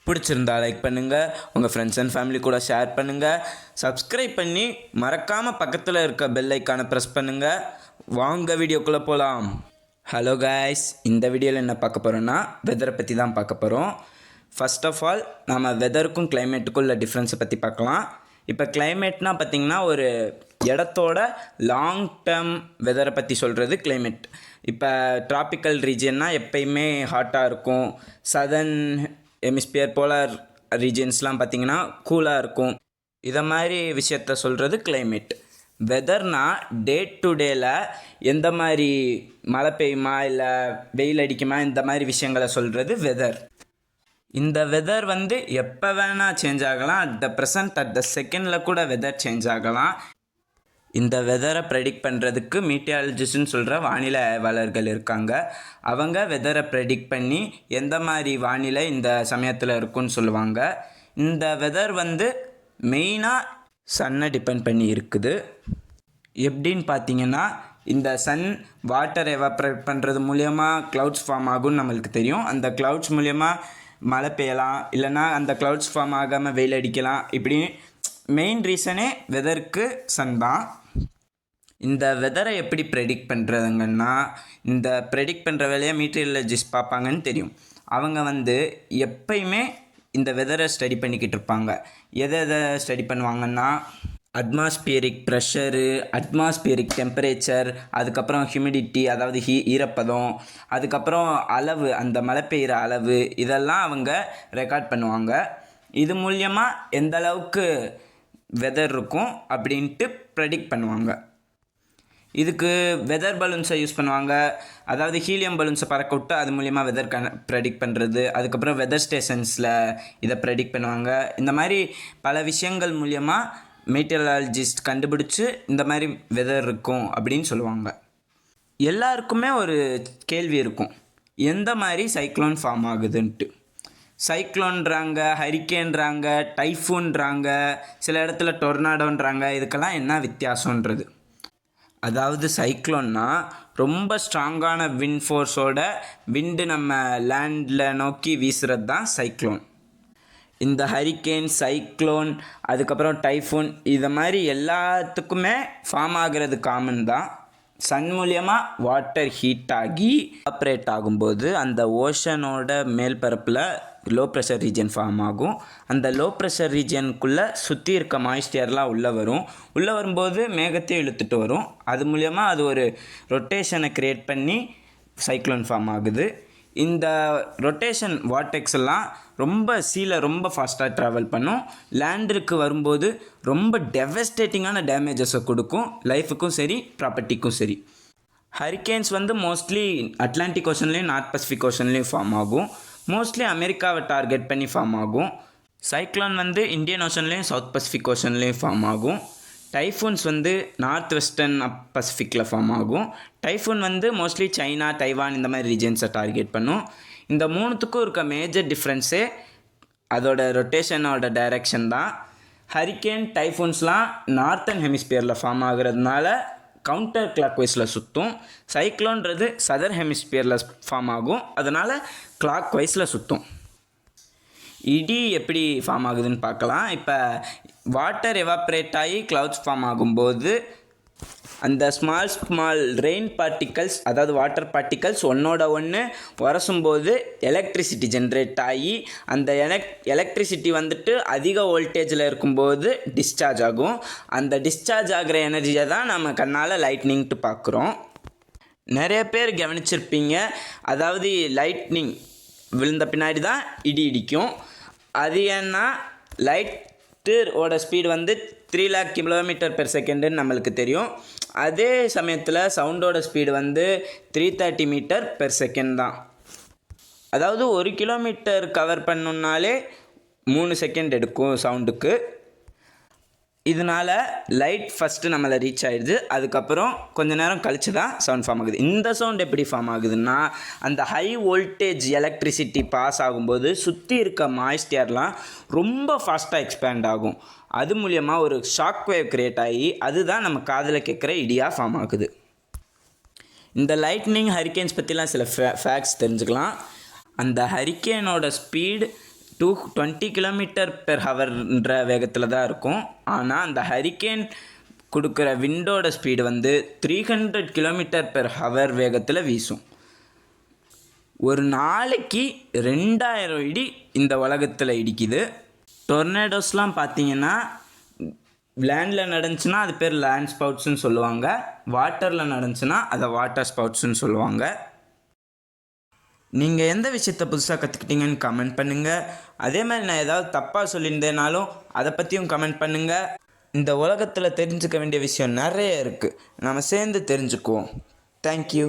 பிடிச்சிருந்தா லைக் பண்ணுங்கள், உங்கள் ஃப்ரெண்ட்ஸ் அண்ட் ஃபேமிலி கூட ஷேர் பண்ணுங்கள். சப்ஸ்கிரைப் பண்ணி மறக்காமல் பக்கத்தில் இருக்க பெல் ஐக்கானை ப்ரெஸ் பண்ணுங்கள். வாங்க வீடியோக்குள்ளே போகலாம். ஹலோ காய்ஸ், இந்த வீடியோவில் என்ன பார்க்க போகிறோன்னா வெதரை பற்றி தான் பார்க்க போகிறோம். ஃபர்ஸ்ட் ஆஃப் ஆல் நம்ம வெதருக்கும் கிளைமேட்டுக்கும் உள்ள டிஃப்ரென்ஸை பற்றி பார்க்கலாம். இப்போ கிளைமேட்னால் பார்த்திங்கன்னா ஒரு இடத்தோட லாங் டேர்ம் வெதரை பற்றி சொல்கிறது கிளைமேட். இப்போ ட்ராபிக்கல் ரீஜியன்னா எப்பயுமே ஹாட்டாக இருக்கும். சதர்ன் ஹெமிஸ்பியர் போலார் ரீஜியன்ஸ்லாம் பார்த்திங்கன்னா கூலாக இருக்கும். இதை மாதிரி விஷயத்த சொல்கிறது கிளைமேட். வெதர்னா டே டு டேல எந்த மாதிரி மழை பெய்யுமா இல்லை வெயில் அடிக்குமா இந்த மாதிரி விஷயங்களை சொல்கிறது வெதர். இந்த வெதர் எப்போ வேணால் சேஞ்ச் ஆகலாம். அட் த செகண்டில் கூட வெதர் சேஞ்ச் ஆகலாம். இந்த வெதரை ப்ரெடிக்ட் பண்ணுறதுக்கு மீட்டியாலஜிஸ்ட்னு சொல்கிற வானிலை ஆய்வாளர்கள் இருக்காங்க. அவங்க வெதரை ப்ரெடிக்ட் பண்ணி எந்த மாதிரி வானிலை இந்த சமயத்தில் இருக்குன்னு சொல்லுவாங்க. இந்த வெதர் மெயினாக சன்னை டிபெண்ட் பண்ணி இருக்குது. எப்படின்னு பார்த்தீங்கன்னா, இந்த சன் வாட்டர் எவாப்ரேட் பண்ணுறது மூலயமா க்ளவுட்ஸ் ஃபார்ம் ஆகும்னு நம்மளுக்கு தெரியும். அந்த க்ளவுட்ஸ் மூலயமா மழை பெய்யலாம், இல்லைனா அந்த க்ளவுட்ஸ் ஃபார்ம் ஆகாமல் வெயில் அடிக்கலாம். இப்படி மெயின் ரீசனே வெதருக்கு சன் தான். இந்த வெதரை எப்படி ப்ரெடிக்ட் பண்ணுறதுங்கன்னா, இந்த ப்ரெடிக்ட் பண்ணுற வேலையை மீட்டியாலஜிஸ்ட் பார்ப்பாங்கன்னு தெரியும். அவங்க எப்பயுமே இந்த வெதரை ஸ்டடி பண்ணிக்கிட்டு இருப்பாங்க. எதை ஸ்டடி பண்ணுவாங்கன்னா, அட்மாஸ்பியரிக் ப்ரெஷரு, அட்மாஸ்பியரிக் டெம்பரேச்சர், அதுக்கப்புறம் ஹியூமிடிட்டி அதாவது ஈரப்பதம், அதுக்கப்புறம் அளவு, அந்த மழை பெய்கிற அளவு, இதெல்லாம் அவங்க ரெக்கார்ட் பண்ணுவாங்க. இது மூலியமாக எந்த அளவுக்கு வெதர் இருக்கும் அப்படின்ட்டு ப்ரெடிக்ட் பண்ணுவாங்க. இதுக்கு வெதர் பலூன்ஸை யூஸ் பண்ணுவாங்க. அதாவது ஹீலியம் பலூன்ஸை பறக்க விட்டு அது மூலிமா வெதர் ப்ரெடிக்ட் பண்ணுறது. அதுக்கப்புறம் வெதர் ஸ்டேஷன்ஸில் இதை ப்ரெடிக்ட் பண்ணுவாங்க. இந்த மாதிரி பல விஷயங்கள் மூலியமாக மீட்டியாலஜிஸ்ட் கண்டுபிடிச்சி இந்த மாதிரி வெதர் இருக்கும் அப்படின்னு சொல்லுவாங்க. எல்லாருக்குமே ஒரு கேள்வி இருக்கும், எந்த மாதிரி சைக்ளோன் ஃபார்ம் ஆகுதுன்ட்டு. சைக்ளோன்றாங்க, ஹரிக்கேன்றாங்க, டைஃபூன்றாங்க, சில இடத்துல டொர்னாடோன்றாங்க. இதுக்கெல்லாம் என்ன வித்தியாசன்றது. அதாவது சைக்ளோன்னா ரொம்ப ஸ்ட்ராங்கான விண்ட் ஃபோர்ஸோட விண்டு நம்ம லேண்டில் நோக்கி வீசுகிறது தான் சைக்ளோன். இந்த ஹரிக்கேன், சைக்ளோன், அதுக்கப்புறம் டைஃபூன் இதை மாதிரி எல்லாத்துக்குமே ஃபார்ம் ஆகிறது காமன் தான். சன் மூலியமாக வாட்டர் ஹீட் ஆகி ஆப்ரேட் ஆகும்போது அந்த ஓஷனோட மேல் பரப்பில் லோ ப்ரெஷர் ரீஜன் ஃபார்ம் ஆகும். அந்த லோ ப்ரெஷர் ரீஜனுக்குள்ளே சுற்றி இருக்க மாய்ஸ்டர்லாம் உள்ளே வரும்போது மேகத்தையும் இழுத்துட்டு வரும். அது மூலயமா அது ஒரு ரொட்டேஷனை க்ரியேட் பண்ணி சைக்ளோன் ஃபார்ம் ஆகுது. இந்த ரொட்டேஷன் வார்டெக்ஸ் எல்லாம் ரொம்ப ஃபாஸ்ட்டாக ட்ராவல் பண்ணும். லேண்டுக்கு வரும்போது ரொம்ப டெவஸ்டேட்டிங்கான டேமேஜஸை கொடுக்கும், லைஃபுக்கும் சரி ப்ராப்பர்ட்டிக்கும் சரி. ஹரிக்கேன்ஸ் மோஸ்ட்லி அட்லாண்டிக் ஓஷன்லேயும் நார்த் பசிபிக் ஓஷன்லேயும் ஃபார்ம் ஆகும். மோஸ்ட்லி அமெரிக்காவை டார்கெட் பண்ணி ஃபார்ம் ஆகும். சைக்ளோன் இந்தியன் ஓஷன்லேயும் சவுத் பசிபிக் ஓஷன்லேயும் ஃபார்ம் ஆகும். டைஃபூன்ஸ் நார்த் வெஸ்டர்ன் பசிஃபிக்கில் ஃபார்ம் ஆகும். டைஃபூன் மோஸ்ட்லி சைனா, தைவான் இந்த மாதிரி ரீஜன்ஸை டார்கெட் பண்ணும். இந்த மூணுத்துக்கும் இருக்க மேஜர் டிஃப்ரென்ஸே அதோட ரொட்டேஷனோட டைரெக்ஷன் தான். ஹரிக்கேன், டைஃபூன்ஸ்லாம் நார்த்தன் ஹெமிஸ்பியரில் ஃபார்ம் ஆகுறதுனால கவுண்டர் கிளாக் வைஸில் சுற்றும். சைக்ளோன்றது சதர் ஹெமிஸ்பியரில் ஃபார்ம் ஆகும், அதனால் கிளாக் வைஸில் சுற்றும். இடி எப்படி ஃபார்ம் ஆகுதுன்னு பார்க்கலாம். இப்போ வாட்டர் எவாப்ரேட் ஆகி க்ளவுட்ஸ் ஃபார்ம் ஆகும்போது அந்த ஸ்மால் ரெயின் பார்ட்டிகல்ஸ், அதாவது வாட்டர் பார்ட்டிகல்ஸ் ஒன்றோட ஒன்று உரசும்போது எலக்ட்ரிசிட்டி ஜென்ரேட் ஆகி அந்த எலக்ட்ரிசிட்டி அதிக வோல்டேஜில் இருக்கும்போது டிஸ்சார்ஜ் ஆகும். அந்த டிஸ்சார்ஜ் ஆகிற எனர்ஜியை தான் நம்ம கண்ணால் லைட்னிங்ட்டு பார்க்குறோம். நிறைய பேர் கவனிச்சிருப்பீங்க, அதாவது லைட்னிங் விழுந்த பின்னாடி தான் இடி இடிக்கும். அது ஏன்னா லைட்டோட ஸ்பீடு 3 lakh km/s நம்மளுக்கு தெரியும். அதே சமயத்தில் சவுண்டோட ஸ்பீடு 330 m/s தான். அதாவது 1 கிலோமீட்டர் கவர் பண்ணணுன்னாலே 3 செகண்ட் எடுக்கும் சவுண்டுக்கு. இதனால் லைட் ஃபஸ்ட்டு நம்மளை ரீச் ஆகிடுது, அதுக்கப்புறம் கொஞ்சம் நேரம் கழித்து தான் சவுண்ட் ஃபார்ம் ஆகுது. இந்த சவுண்ட் எப்படி ஃபார்ம் ஆகுதுன்னா, அந்த ஹை வோல்டேஜ் எலக்ட்ரிசிட்டி பாஸ் ஆகும்போது சுற்றி இருக்க மாய்ஸ்டர்லாம் ரொம்ப ஃபாஸ்ட்டாக எக்ஸ்பேண்ட் ஆகும். அது மூலயமா ஒரு ஷாக் வேவ் க்ரியேட் ஆகி அதுதான் நம்ம காதில் கேட்குற இடியாக ஃபார்ம் ஆகுது. இந்த லைட்னிங் ஹரிக்கேன்ஸ் பற்றிலாம் சில ஃபேக்ட்ஸ் தெரிஞ்சுக்கலாம். அந்த ஹரிக்கேனோட ஸ்பீடு 20 கிலோமீட்டர் பெர் ஹவர்ன்ற வேகத்தில் தான் இருக்கும். ஆனால் அந்த ஹரிக்கேன் கொடுக்குற விண்டோட ஸ்பீடு வந்து 300 கிலோமீட்டர் பெர் ஹவர் வேகத்தில் வீசும். ஒரு நாளைக்கு 2000 இடி இந்த உலகத்தில் இடிக்குது. டொர்னேடோஸ்லாம் பார்த்தீங்கன்னா லேண்டில் நடந்துச்சுன்னா அது பேர் லேண்ட் ஸ்பவுட்ஸ்ன்னு சொல்லுவாங்க, வாட்டரில் நடந்துச்சுன்னா அதை வாட்டர் ஸ்பவுட்ஸ்ன்னு சொல்லுவாங்க. நீங்கள் எந்த விஷயத்த புதுசாக கற்றுக்கிட்டீங்கன்னு கமெண்ட் பண்ணுங்கள். அதே மாதிரி நான் ஏதாவது தப்பாக சொல்லியிருந்தேனாலும் அதை பற்றியும் கமெண்ட் பண்ணுங்கள். இந்த உலகத்தில் தெரிஞ்சுக்க வேண்டிய விஷயம் நிறைய இருக்குது, நம்ம சேர்ந்து தெரிஞ்சுக்குவோம். தேங்க்யூ.